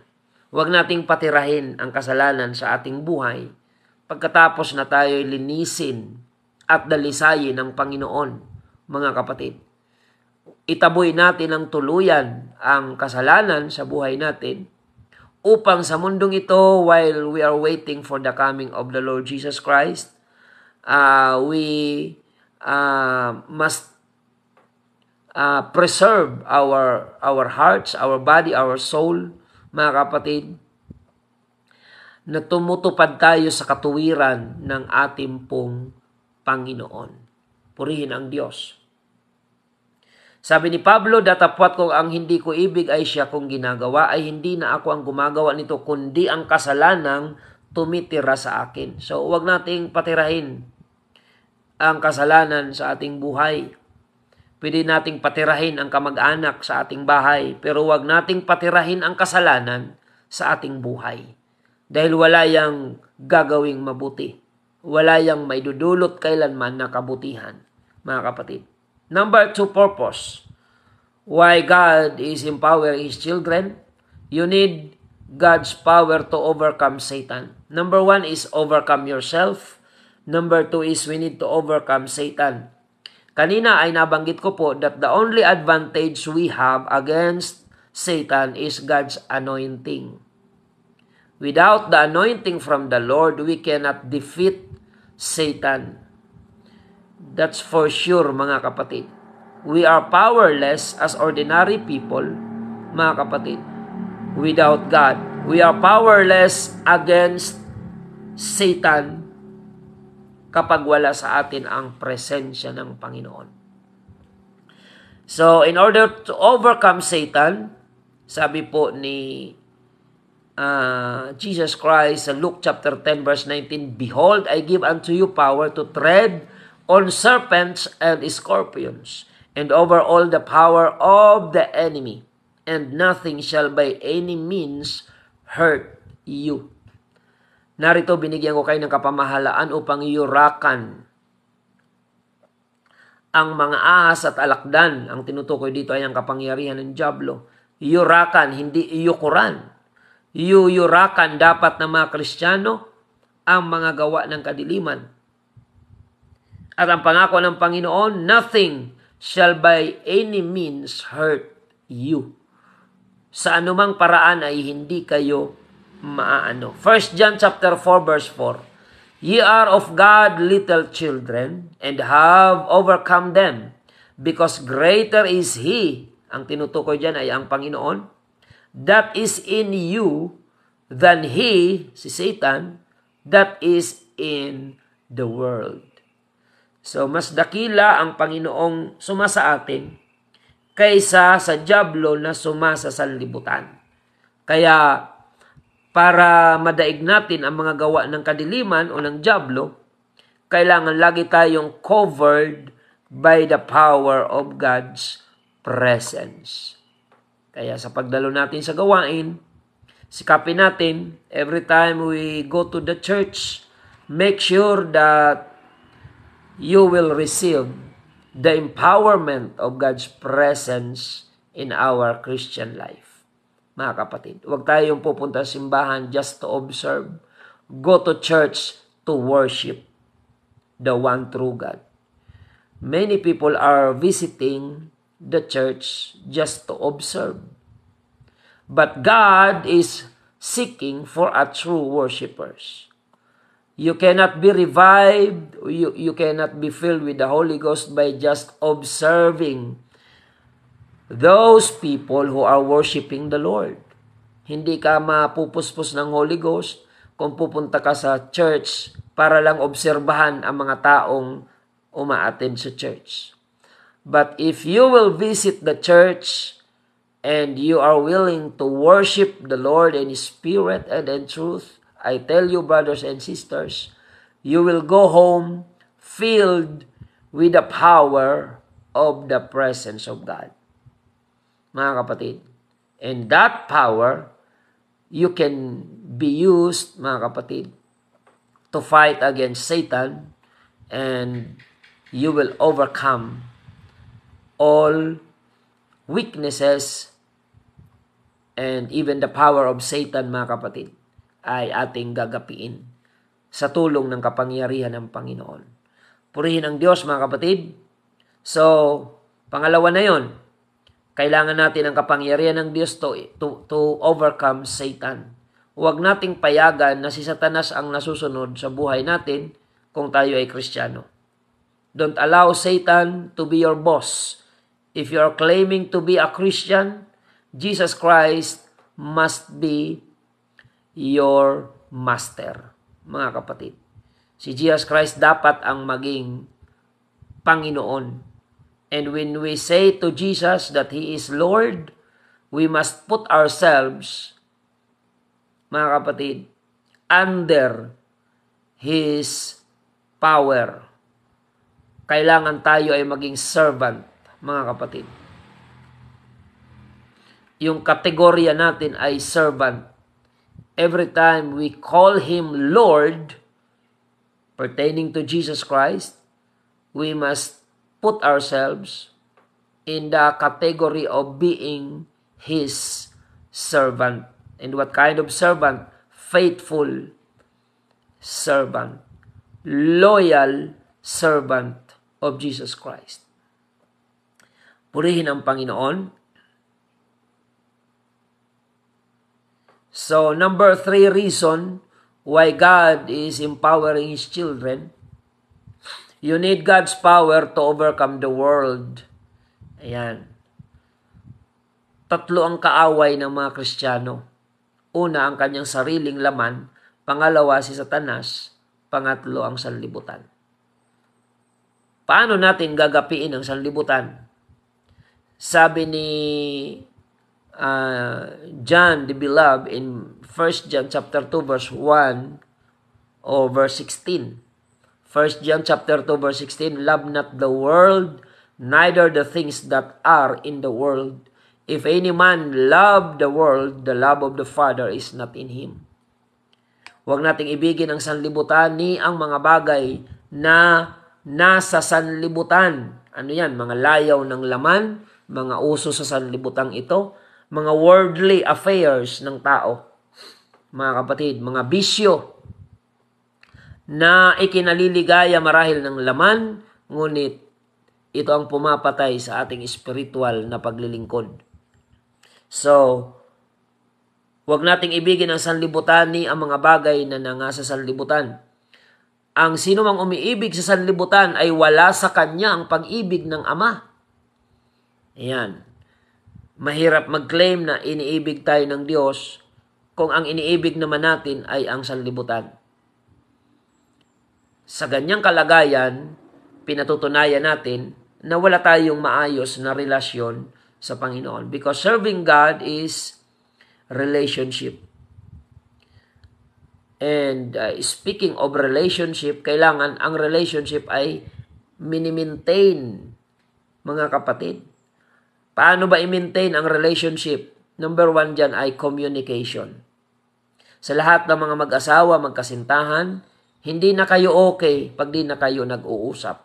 S1: Huwag nating patirahin ang kasalanan sa ating buhay pagkatapos na tayo'y linisin at dalisayin ng Panginoon, mga kapatid. Itaboy natin ng tuluyan ang kasalanan sa buhay natin upang sa mundong ito, while we are waiting for the coming of the Lord Jesus Christ, we must preserve our hearts, our body, our soul, mga kapatid, na tumutupad tayo sa katuwiran ng ating pong Panginoon. Purihin ang Diyos. Sabi ni Pablo, datapwat kung ang hindi ko ibig ay siya kong ginagawa, ay hindi na ako ang gumagawa nito, kundi ang kasalanang tumitira sa akin. So, huwag nating patirahin ang kasalanan sa ating buhay. Pwede nating patirahin ang kamag-anak sa ating bahay, pero huwag nating patirahin ang kasalanan sa ating buhay. Dahil wala yang gagawing mabuti. Wala yang maidudulot kailanman na kabutihan, mga kapatid. Number 2 purpose. Why God is empowering His children. You need God's power to overcome Satan. Number 1 is overcome yourself. Number 2 is we need to overcome Satan. Kanina ay nabanggit ko po that the only advantage we have against Satan is God's anointing. Without the anointing from the Lord, we cannot defeat Satan. That's for sure, mga kapatid. We are powerless as ordinary people, mga kapatid, without God. We are powerless against Satan kapag wala sa atin ang presensya ng Panginoon. So, in order to overcome Satan, sabi po ni Jesus Christ sa Luke chapter 10 verse 19, Behold, I give unto you power to tread on serpents and scorpions, and over all the power of the enemy, and nothing shall by any means hurt you. Narito, binigyan ko kayo ng kapamahalaan upang yurakan ang mga ahas at alakdan. Ang tinutukoy dito ay ang kapangyarihan ng dyablo. Yurakan, hindi iyukuran. Yurakan dapat ng mga Kristiyano ang mga gawa ng kadiliman. At ang pangako ng Panginoon, nothing shall by any means hurt you. Sa anumang paraan ay hindi kayo maaano. 1 John chapter 4 verse 4. Ye are of God little children, and have overcome them, because greater is He, ang tinutukoy dyan ay ang Panginoon, that is in you than he, si Satan, that is in the world. So, mas dakila ang Panginoong sumasa atin kaysa sa dyablo na sumasa sa sanlibutan. Kaya, para madaig natin ang mga gawa ng kadiliman o ng dyablo, kailangan lagi tayong covered by the power of God's presence. Kaya sa pagdalo natin sa gawain, sikapin natin, every time we go to the church, make sure that you will receive the empowerment of God's presence in our Christian life. Mga kapatid, huwag tayong pupunta sa simbahan just to observe. Go to church to worship the one true God. Many people are visiting the church just to observe. But God is seeking for a true worshipers. You cannot be revived, you cannot be filled with the Holy Ghost by just observing those people who are worshiping the Lord. Hindi ka mapupuspos ng Holy Ghost kung pupunta ka sa church para lang obserbahan ang mga taong umaattend sa church. But if you will visit the church and you are willing to worship the Lord in spirit and in truth, I tell you, brothers and sisters, you will go home filled with the power of the presence of God. Mga kapatid, and that power, you can be used, mga kapatid, to fight against Satan, and you will overcome all weaknesses and even the power of Satan, mga kapatid, ay ating gagapiin sa tulong ng kapangyarihan ng Panginoon. Purihin ang Diyos, mga kapatid. So, pangalawa na yon, kailangan natin ang kapangyarihan ng Diyos to overcome Satan. Huwag nating payagan na si Satanas ang nasusunod sa buhay natin kung tayo ay Kristiyano. Don't allow Satan to be your boss. If you are claiming to be a Christian, Jesus Christ must be your master, mga kapatid. Si Jesus Christ dapat ang maging Panginoon. And when we say to Jesus that He is Lord, we must put ourselves, mga kapatid, under His power. Kailangan tayo ay maging servant, mga kapatid. Yung kategorya natin ay servant. Every time we call Him Lord, pertaining to Jesus Christ, we must put ourselves in the category of being His servant. And what kind of servant? Faithful servant. Loyal servant of Jesus Christ. Purihin ang Panginoon. So, number 3 reason why God is empowering His children. You need God's power to overcome the world. Ayan. 3 ang kaaway ng mga Kristiyano. Una, ang kanyang sariling laman. Pangalawa, si Satanas. Pangatlo, ang sanlibutan. Paano natin gagapiin ang sanlibutan? Sabi ni John the Beloved in 1 John chapter 2 verse 1 or verse 16. 1 John chapter 2 verse 16, love not the world, neither the things that are in the world. If any man love the world, the love of the Father is not in him. Huwag nating ibigin ang sanlibutan ni ang mga bagay na nasa sanlibutan. Ano yan? Mga layaw ng laman, mga uso sa sanlibutang ito, mga worldly affairs ng tao. Mga kapatid, mga bisyo na ikinaliligaya marahil ng laman, ngunit ito ang pumapatay sa ating spiritual na paglilingkod. So, huwag nating ibigin ang sanlibutan ni ang mga bagay na nangasa sanlibutan. Ang sino mang umiibig sa sanlibutan ay wala sa kanya ang pag-ibig ng Ama. Ayan. Mahirap mag-claim na iniibig tayo ng Diyos kung ang iniibig naman natin ay ang sanlibutan. Sa ganyang kalagayan, pinatutunayan natin na wala tayong maayos na relasyon sa Panginoon. Because serving God is relationship. And speaking of relationship, kailangan ang relationship ay mini-maintain, mga kapatid. Paano ba i-maintain ang relationship? Number 1 dyan ay communication. Sa lahat ng mga mag-asawa, magkasintahan, hindi na kayo okay pag di na kayo nag-uusap.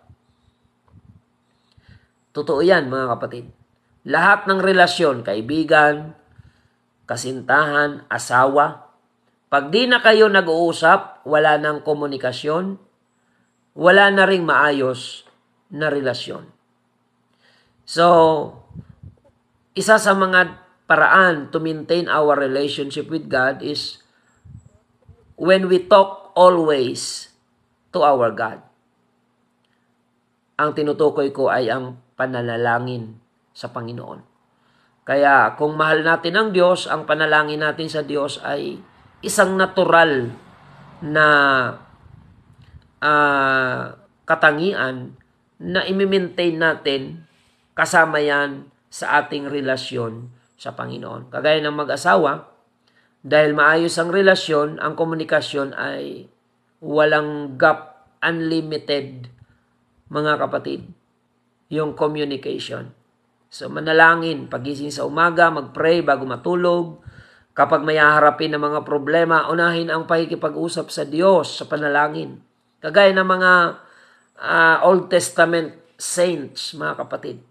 S1: Totoo yan, mga kapatid. Lahat ng relasyon, kaibigan, kasintahan, asawa, pag di na kayo nag-uusap, wala nang komunikasyon, wala na ring maayos na relasyon. So, isa sa mga paraan to maintain our relationship with God is when we talk always to our God. Ang tinutukoy ko ay ang pananalangin sa Panginoon. Kaya kung mahal natin ang Diyos, ang panalangin natin sa Diyos ay isang natural na katangian na i-maintain natin, kasama yan sa ating relasyon sa Panginoon. Kagaya ng mag-asawa, dahil maayos ang relasyon, ang komunikasyon ay walang gap, unlimited, mga kapatid, yung communication. So manalangin, pagising sa umaga, mag-pray bago matulog. Kapag may haharapin ng mga problema, unahin ang pakikipag-usap sa Diyos sa panalangin. Kagaya ng mga Old Testament saints, mga kapatid,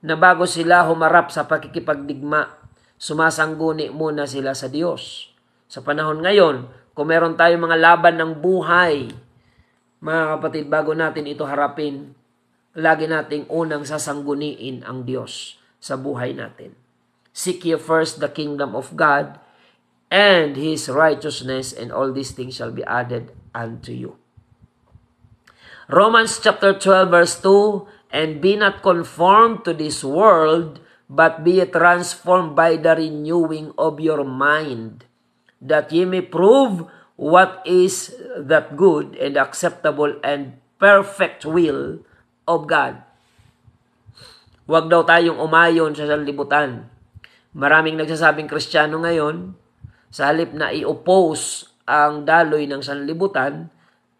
S1: na bago sila humarap sa pakikipagdigma, sumasangguni muna sila sa Diyos. Sa panahon ngayon, kung meron tayong mga laban ng buhay, mga kapatid, bago natin ito harapin, lagi nating unang sasangguniin ang Diyos sa buhay natin. Seek ye first the kingdom of God and His righteousness, and all these things shall be added unto you. Romans chapter 12 verse 2, and be not conformed to this world, but be transformed by the renewing of your mind, that ye may prove what is that good and acceptable and perfect will of God. Huwag daw tayong umayon sa sanlibutan. Maraming nagsasabing Kristiyano ngayon, sa halip na i-oppose ang daloy ng sanlibutan,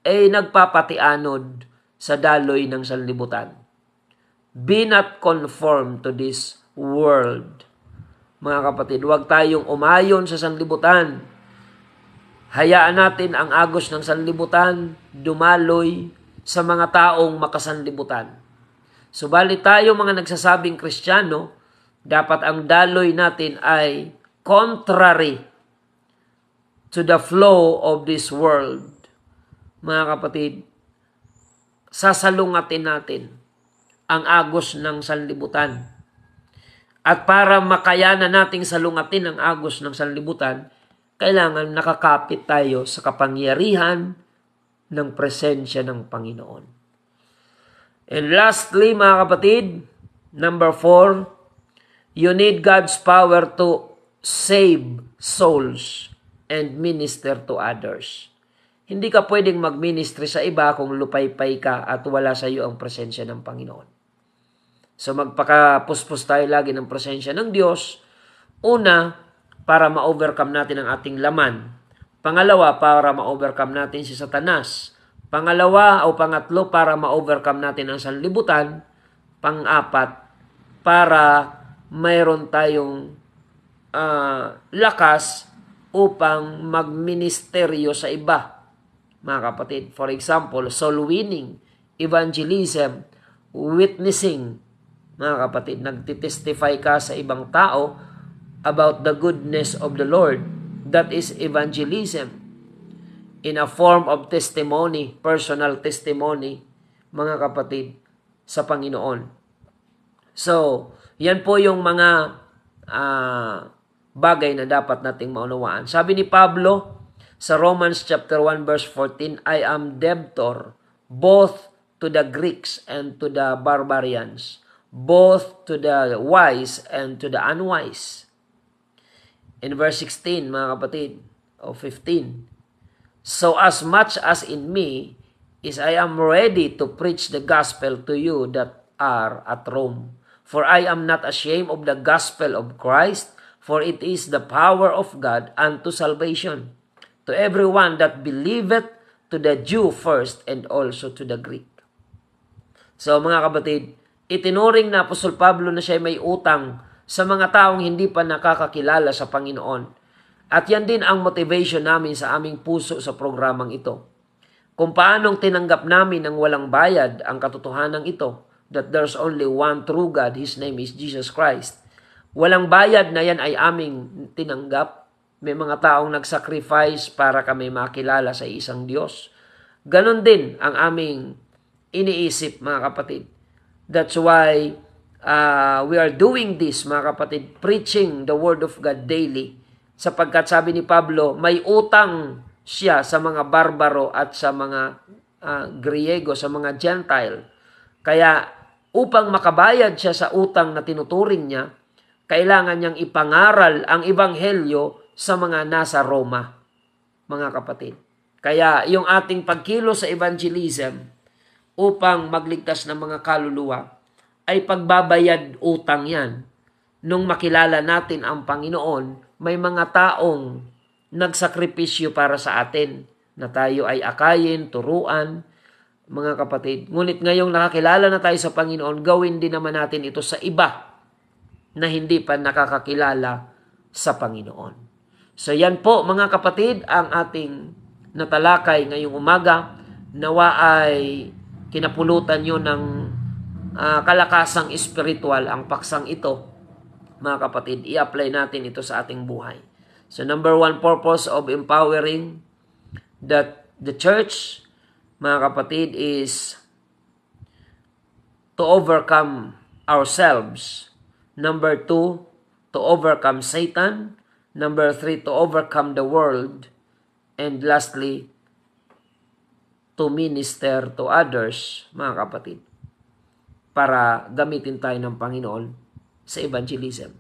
S1: ay nagpapatianod sa daloy ng sanlibutan. Be not conformed to this world. Mga kapatid, huwag tayong umayon sa sanlibutan. Hayaan natin ang agos ng sanlibutan dumaloy sa mga taong makasanlibutan. Subalit tayo mga nagsasabing Kristiyano, dapat ang daloy natin ay contrary to the flow of this world. Mga kapatid, sasalungatin natin ang agos ng sanlibutan. At para makayanan nating salungatin ang agos ng sanlibutan, kailangan nakakapit tayo sa kapangyarihan ng presensya ng Panginoon. And lastly, mga kapatid, number 4, you need God's power to save souls and minister to others. Hindi ka pwedeng mag-ministry sa iba kung lupay-pay ka at wala sa iyo ang presensya ng Panginoon. So magpakapuspos tayo lagi ng presensya ng Diyos. Una, para ma-overcome natin ang ating laman. Pangalawa, para ma-overcome natin si Satanas. Pangalawa o pangatlo, para ma-overcome natin ang sanlibutan. Pang-apat, para mayroon tayong lakas upang magministeryo sa iba. Mga kapatid, for example, soul winning, evangelism, witnessing. Mga kapatid, nagtitestify ka sa ibang tao about the goodness of the Lord. That is evangelism in a form of testimony, personal testimony, mga kapatid, sa Panginoon. So, yan po yung mga bagay na dapat nating maunawaan. Sabi ni Pablo sa Romans chapter 1 verse 14, I am debtor both to the Greeks and to the barbarians, both to the wise and to the unwise. In verse 16, mga kapatid, o 15, so as much as in me is I am ready to preach the gospel to you that are at Rome. For I am not ashamed of the gospel of Christ, for it is the power of God unto salvation, to everyone that believeth, to the Jew first, and also to the Greek. So mga kapatid, itinuring na Apostol Pablo na siya may utang sa mga taong hindi pa nakakakilala sa Panginoon. At yan din ang motivation namin sa aming puso sa programang ito. Kung paanong tinanggap namin ng walang bayad ang katotohanan ito, that there's only one true God, His name is Jesus Christ. Walang bayad na yan ay aming tinanggap. May mga taong nagsacrifice para kami makilala sa isang Diyos. Ganon din ang aming iniisip, mga kapatid. That's why we are doing this, mga kapatid, preaching the Word of God daily. Sapagkat sabi ni Pablo, may utang siya sa mga barbaro at sa mga Griego, sa mga Gentile. Kaya upang makabayad siya sa utang na tinuturing niya, kailangan niyang ipangaral ang ebanghelyo sa mga nasa Roma, mga kapatid. Kaya yung ating pagkilo sa evangelism upang magligtas ng mga kaluluwa ay pagbabayad utang yan. Nung makilala natin ang Panginoon, may mga taong nagsakripisyo para sa atin na tayo ay akayin, turuan, mga kapatid. Ngunit ngayong nakakilala na tayo sa Panginoon, gawin din naman natin ito sa iba na hindi pa nakakakilala sa Panginoon. So yan po mga kapatid ang ating natalakay ngayong umaga. Nawa ay kinapulutan nyo ng kalakasang espiritual ang paksang ito. Mga kapatid, i-apply natin ito sa ating buhay. So number one purpose of empowering the church, mga kapatid, is to overcome ourselves. Number two, to overcome Satan. Number three, to overcome the world. And lastly, to minister to others, mga kapatid, para gamitin tayo ng Panginoon sa evangelism.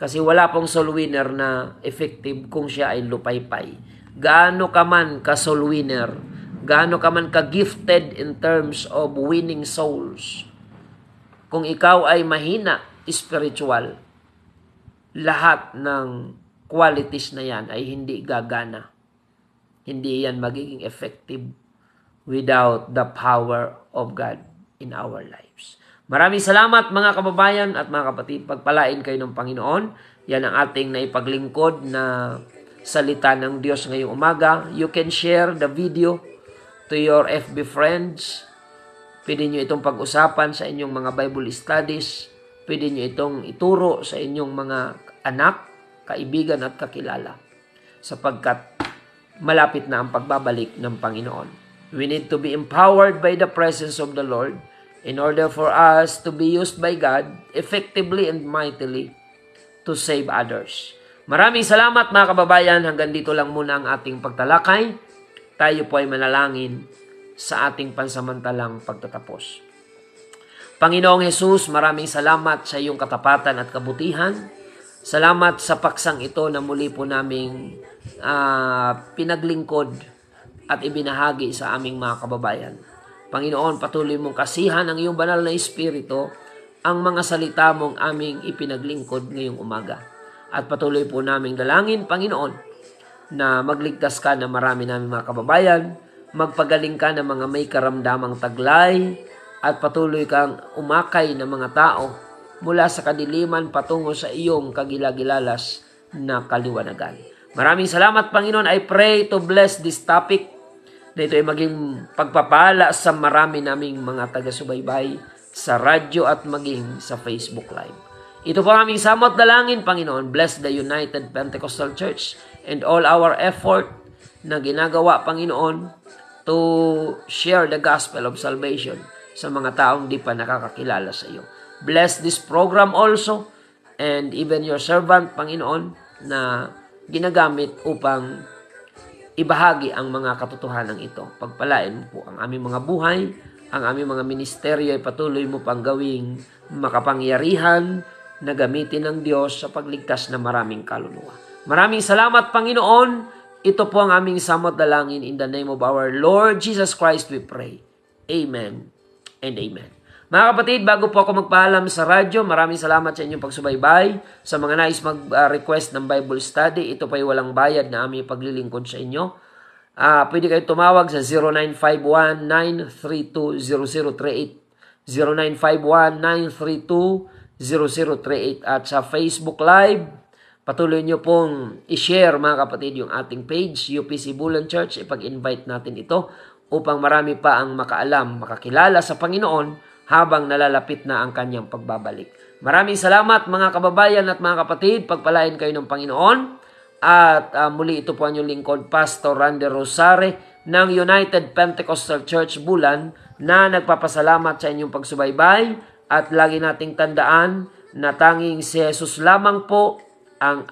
S1: Kasi wala pong soul winner na effective kung siya ay lupaypay. Gaano ka man ka soul winner, gaano ka man ka gifted in terms of winning souls, kung ikaw ay mahina spiritual, lahat ng qualities na yan ay hindi gagana. Hindi yan magiging effective without the power of God in our lives. Maraming salamat mga kababayan at mga kapatid. Pagpalain kayo ng Panginoon. Yan ang ating naipaglingkod na salita ng Diyos ngayong umaga. You can share the video to your FB friends. Pwede nyo itong pag-usapan sa inyong mga Bible studies. Pwede nyo itong ituro sa inyong mga anak, kaibigan at kakilala. Sapagkat malapit na ang pagbabalik ng Panginoon. We need to be empowered by the presence of the Lord in order for us to be used by God effectively and mightily to save others. Maraming salamat mga kababayan. Hanggang dito lang muna ang ating pagtalakay. Tayo po ay manalangin sa ating pansamantalang pagtatapos. Panginoong Jesus, maraming salamat sa iyong katapatan at kabutihan. Salamat sa paksang ito na muli po naming pinaglingkod at ibinahagi sa aming mga kababayan. Panginoon, patuloy mong kasihan ang iyong banal na Espiritu ang mga salita mong aming ipinaglingkod ngayong umaga. At patuloy po naming dalangin, Panginoon, na magligtas ka ng marami naming mga kababayan, magpagaling ka ng mga may karamdamang taglay, at patuloy kang umakay ng mga tao mula sa kadiliman patungo sa iyong kagilagilalas na kaliwanagan. Maraming salamat, Panginoon. I pray to bless this topic na ito ay maging pagpapala sa marami naming mga taga-subaybay sa radyo at maging sa Facebook Live. Ito po aming samot dalangin, Panginoon. Bless the United Pentecostal Church and all our effort na ginagawa, Panginoon, to share the gospel of salvation sa mga taong di pa nakakakilala sa iyo. Bless this program also and even your servant, Panginoon, na ginagamit upang ibahagi ang mga katotohanan ito. Pagpalain mo po ang aming mga buhay, ang aming mga ministeryo ay patuloy mo pang gawing makapangyarihan na gamitin ng Diyos sa pagligtas ng maraming kaluluwa. Maraming salamat, Panginoon. Ito po ang aming samot dalangin in the name of our Lord Jesus Christ we pray. Amen and amen. Mga kapatid, bago po ako magpaalam sa radyo, maraming salamat sa inyong pagsubaybay. Sa mga nais mag-request ng Bible study, ito po ay walang bayad na aming paglilingkod sa inyo. Pwede kayo tumawag sa 0951-932-0038. 0951-932-0038. At sa Facebook Live, patuloy nyo pong i-share mga kapatid yung ating page, UPC Bulan Church. Ipag-invite natin ito upang marami pa ang makaalam, makakilala sa Panginoon habang nalalapit na ang kanyang pagbabalik. Maraming salamat mga kababayan at mga kapatid. Pagpalain kayo ng Panginoon. At muli ito po ang inyong lingkod, Pastor Randy Rosare ng United Pentecostal Church Bulan na nagpapasalamat sa inyong pagsubaybay at lagi nating tandaan na tanging si Jesus lamang po ang